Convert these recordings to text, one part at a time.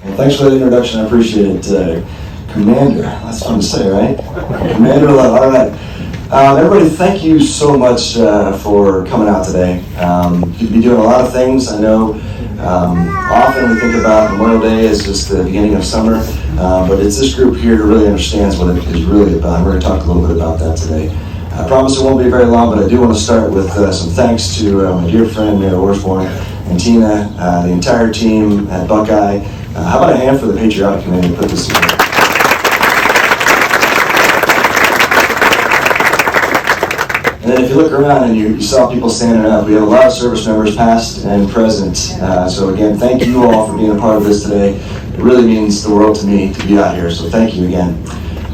Well, thanks for that introduction. I appreciate it. Commander, that's fun to say, right? Commander Love, all right. Everybody, thank you so much for coming out today. You'd be doing a lot of things. I know often we think about Memorial Day as just the beginning of summer, but it's this group here who really understands what it is really about. We're going to talk a little bit about that today. I promise it won't be very long, but I do want to start with some thanks to my dear friend, Mayor Rueschhoff, and Tina, the entire team at Buckeye. How about a hand for the Patriotic Committee to put this together? And then if you look around and you saw people standing up, we have a lot of service members past and present. So again, thank you all for being a part of this today. It really means the world to me to be out here, so thank you again.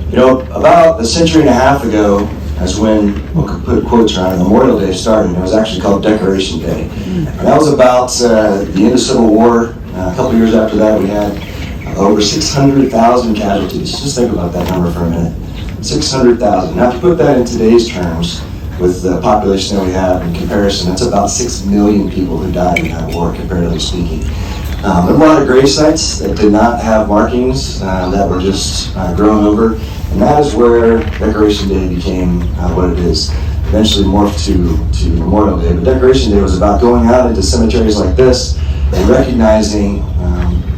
You know, about a century and a half ago, that's when, we'll put quotes around it, Memorial Day started. It was actually called Decoration Day. And that was about the end of Civil War. A couple years after that, we had over 600,000 casualties. Just think about that number for a minute. 600,000. Now, to put that in today's terms, with the population that we have in comparison, that's about 6 million people who died in that war, comparatively speaking. There were a lot of grave sites that did not have markings, that were just grown over, and that is where Decoration Day became what it is. Eventually morphed to Memorial Day, but Decoration Day was about going out into cemeteries like this and recognizing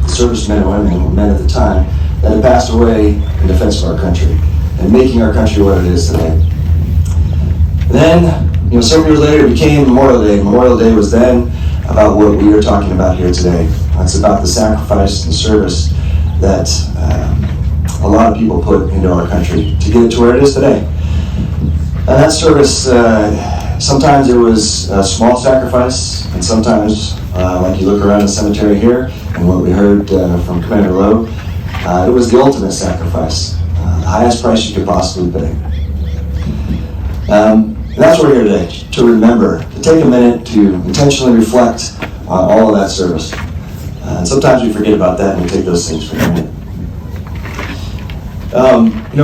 servicemen and women, men at the time, that had passed away in defense of our country and making our country what it is today. Then, some years later, it became Memorial Day. Memorial Day was then about what we are talking about here today. It's about the sacrifice and service that a lot of people put into our country to get it to where it is today. And that service, sometimes it was a small sacrifice, and sometimes, like you look around the cemetery here, and what we heard from Commander Lowe, it was the ultimate sacrifice, the highest price you could possibly pay. And that's why we're here today, to remember, to take a minute to intentionally reflect on all of that service. And sometimes we forget about that and we take those things for granted.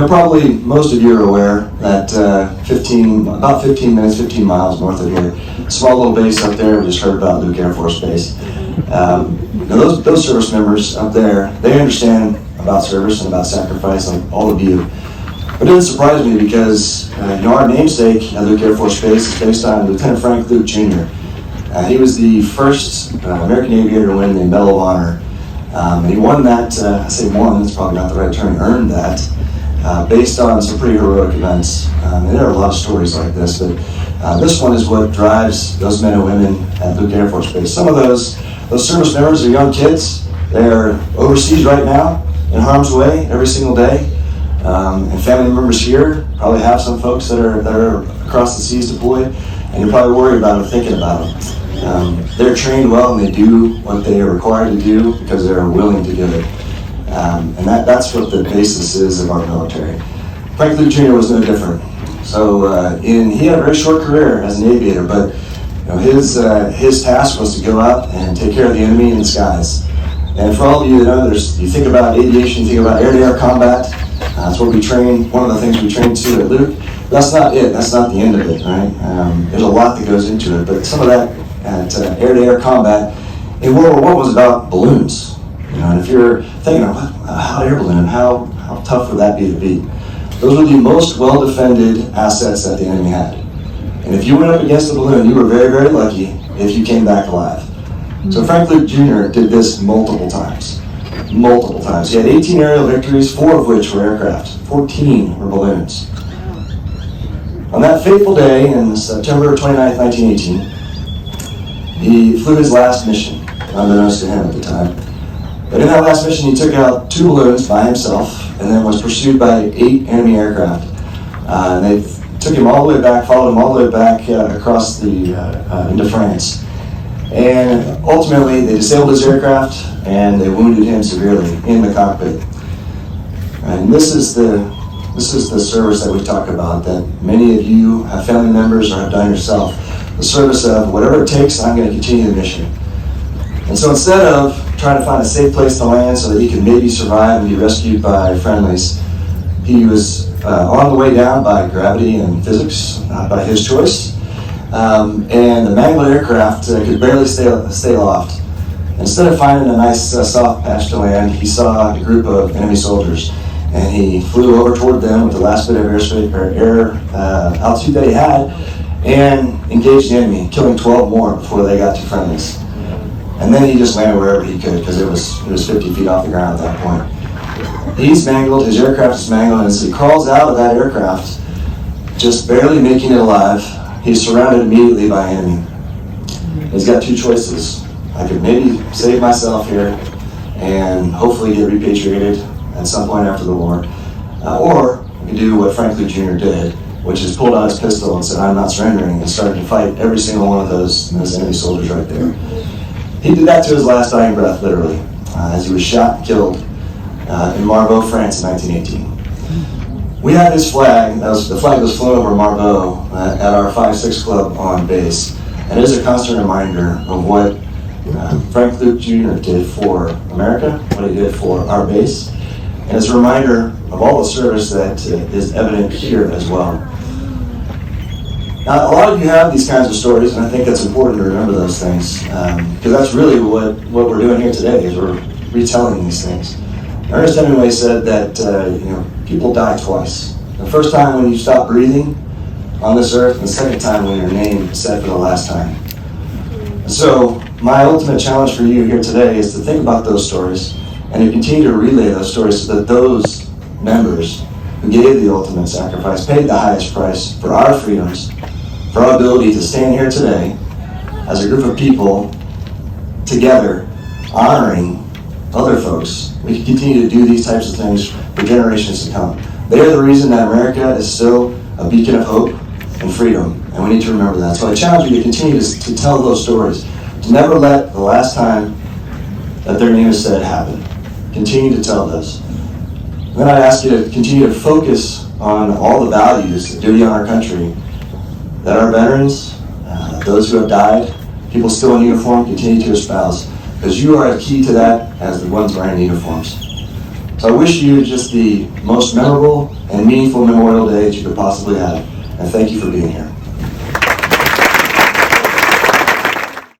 Probably most of you are aware that about 15 miles north of here, a small little base up there, we just heard about Luke Air Force Base. Those service members up there, they understand about service and about sacrifice, like all of you. But it doesn't surprise me because our namesake at Luke Air Force Base is based on Lieutenant Frank Luke Jr. He was the first American aviator to win the Medal of Honor. And he won that, I say won, that's probably not the right term, earned that, based on some pretty heroic events. And there are a lot of stories like this, but this one is what drives those men and women at Luke Air Force Base. Some of those service members are young kids. They're overseas right now, in harm's way, every single day. And family members here probably have some folks that are across the seas deployed, and you're probably worried about them, thinking about them. They're trained well and they do what they are required to do because they're willing to give it. And that's what the basis is of our military. Frank Luke Jr. was no different. So he had a very short career as an aviator, but his task was to go out and take care of the enemy in the skies. And for all of you that know, you think about aviation, you think about air-to-air combat. That's what we train, one of the things we train to at Luke. That's not it, that's not the end of it, right? There's a lot that goes into it, but some of that at air-to-air combat in World War I was about balloons. And if you're thinking, a hot air balloon, how tough would that be to beat? Those were the most well-defended assets that the enemy had. And if you went up against the balloon, you were very, very lucky if you came back alive. So Frank Luke Jr. did this multiple times. Multiple times. He had 18 aerial victories, 4 of which were aircraft. 14 were balloons. On that fateful day, in September 29, 1918, he flew his last mission, unbeknownst to him at the time. But in that last mission, he took out 2 balloons by himself, and then was pursued by 8 enemy aircraft. And they took him all the way back, followed him all the way back across into France. And ultimately, they disabled his aircraft, and they wounded him severely in the cockpit. And this is the service that we talk about, that many of you have family members or have done yourself. The service of whatever it takes, I'm going to continue the mission. And so instead of trying to find a safe place to land so that he could maybe survive and be rescued by friendlies, he was on the way down by gravity and physics, not by his choice. And the mangled aircraft could barely stay aloft. Instead of finding a nice soft patch to land, he saw a group of enemy soldiers, and he flew over toward them with the last bit of air altitude that he had, and engaged the enemy, killing 12 more before they got to friendlies. And then he just landed wherever he could, because it was 50 feet off the ground at that point. He's mangled, his aircraft is mangled, and as he crawls out of that aircraft, just barely making it alive, he's surrounded immediately by enemy. He's got two choices. I could maybe save myself here and hopefully get repatriated at some point after the war, or I could do what Frank Luke Jr. did, which is pulled out his pistol and said, "I'm not surrendering," and started to fight every single one of those enemy soldiers right there. He did that to his last dying breath, literally, as he was shot and killed in Marbeau, France in 1918. We had this flag, the flag was flown over Marbeau at our 5-6 club on base, and it is a constant reminder of what Frank Luke Jr. did for America, what he did for our base, and it's a reminder of all the service that is evident here as well. Now, a lot of you have these kinds of stories, and I think it's important to remember those things, because that's really what we're doing here today, is we're retelling these things. Ernest Hemingway said that people die twice. The first time when you stop breathing on this earth, and the second time when your name is said for the last time. So my ultimate challenge for you here today is to think about those stories and to continue to relay those stories so that those members who gave the ultimate sacrifice, paid the highest price for our freedoms, for our ability to stand here today as a group of people together honoring other folks. We can continue to do these types of things for generations to come. They are the reason that America is still a beacon of hope and freedom, and we need to remember that. So I challenge you to continue to tell those stories, to never let the last time that their name is said happen. Continue to tell those. And then I ask you to continue to focus on all the values, the duty on our country, that our veterans, those who have died, people still in uniform, continue to espouse, because you are as key to that as the ones wearing uniforms. So I wish you just the most memorable and meaningful Memorial Day that you could possibly have, and thank you for being here.